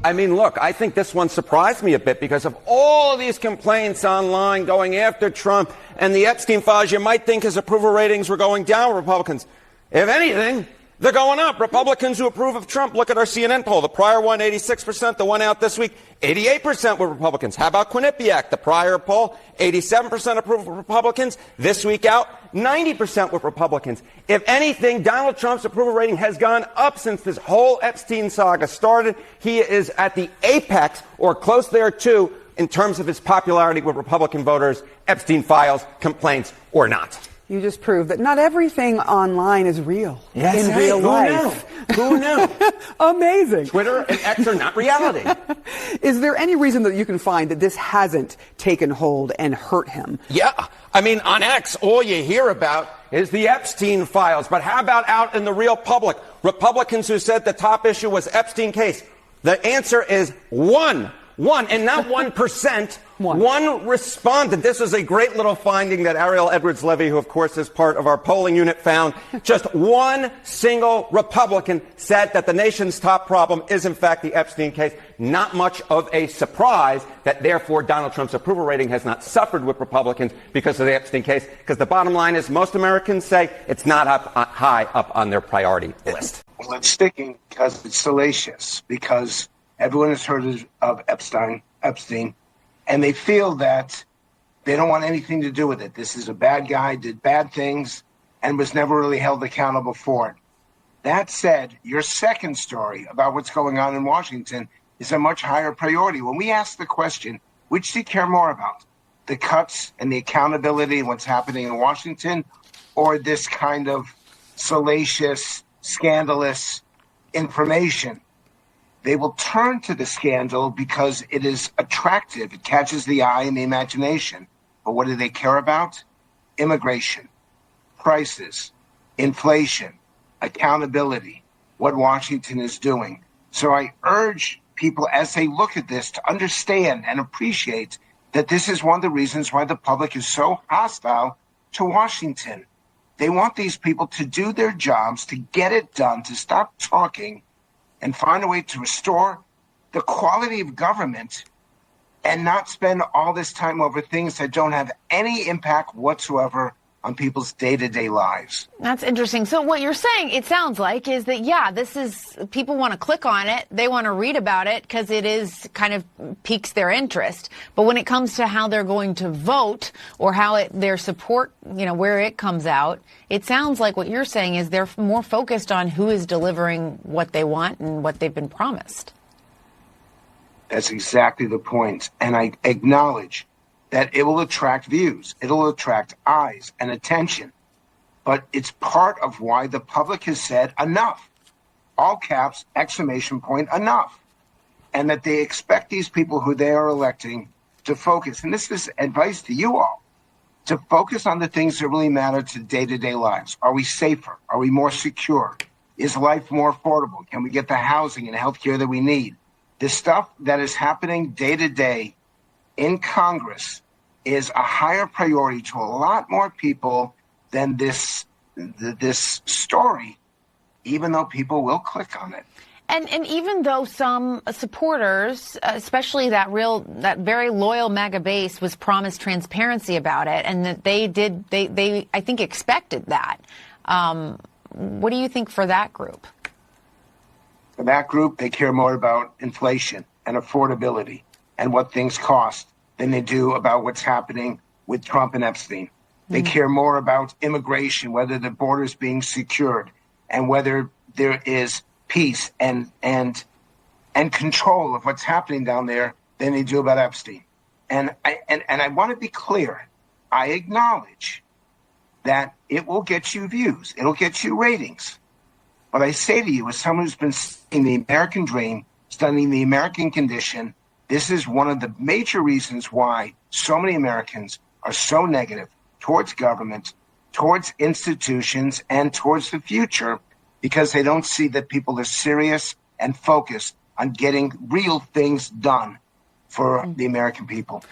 I mean, look, I think this one surprised me a bit because of all these complaints online going after Trump and the Epstein files. You might think his approval ratings were going down with Republicans. If anything, they're going up. Republicans who approve of Trump, look at our CNN poll. The prior one, 86%. The one out this week, 88% were Republicans. How about Quinnipiac? The prior poll, 87% approve of Republicans. This week out, 90% with Republicans. If anything, Donald Trump's approval rating has gone up since this whole Epstein saga started. He is at the apex or close there too in terms of his popularity with Republican voters, Epstein files, complaints or not. You just proved that not everything online is real in real life. Who knew? Amazing. Twitter and X are not reality. Is there any reason that you can find that this hasn't taken hold and hurt him? Yeah. I mean, on X, all you hear about is the Epstein files. But how about out in the real public? Republicans who said the top issue was Epstein case. The answer is one, and not 1%. One respondent. This is a great little finding that Ariel Edwards-Levy, who of course is part of our polling unit, found. Just one single Republican said that the nation's top problem is in fact the Epstein case. Not much of a surprise that therefore Donald Trump's approval rating has not suffered with Republicans because of the Epstein case. Because the bottom line is most Americans say it's not high up on their priority list. Well, it's sticking because it's salacious, because everyone has heard of Epstein, and they feel that they don't want anything to do with it. This is a bad guy, did bad things, and was never really held accountable for it. That said, your second story about what's going on in Washington is a much higher priority. When we ask the question, which do you care more about? The cuts and the accountability and what's happening in Washington, or this kind of salacious, scandalous information? They will turn to the scandal because it is attractive. It catches the eye and the imagination. But what do they care about? Immigration, prices, inflation, accountability, what Washington is doing. So I urge people as they look at this to understand and appreciate that this is one of the reasons why the public is so hostile to Washington. They want these people to do their jobs, to get it done, to stop talking, and find a way to restore the quality of government and not spend all this time over things that don't have any impact whatsoever on people's day-to-day lives. That's interesting. So what you're saying, it sounds like, is that, yeah, this is, people want to click on it. They want to read about it because it is kind of piques their interest. But when it comes to how they're going to vote or how their support, where it comes out, it sounds like what you're saying is they're more focused on who is delivering what they want and what they've been promised. That's exactly the point. And I acknowledge that it will attract views, it'll attract eyes and attention. But it's part of why the public has said enough. All caps, exclamation point, enough. And that they expect these people who they are electing to focus, and this is advice to you all, to focus on the things that really matter to day-to-day lives. Are we safer? Are we more secure? Is life more affordable? Can we get the housing and health care that we need? The stuff that is happening day to day in Congress is a higher priority to a lot more people than this story, even though people will click on it. And even though some supporters, especially that very loyal MAGA base, was promised transparency about it, and that they I think expected that. What do you think for that group? For that group, they care more about inflation and affordability and what things cost than they do about what's happening with Trump and Epstein. They care more about immigration, whether the border is being secured, and whether there is peace and control of what's happening down there than they do about Epstein. And I want to be clear. I acknowledge that it will get you views. It'll get you ratings. But I say to you, as someone who's been studying the American dream, studying the American condition, this is one of the major reasons why so many Americans are so negative towards government, towards institutions, and towards the future, because they don't see that people are serious and focused on getting real things done for the American people.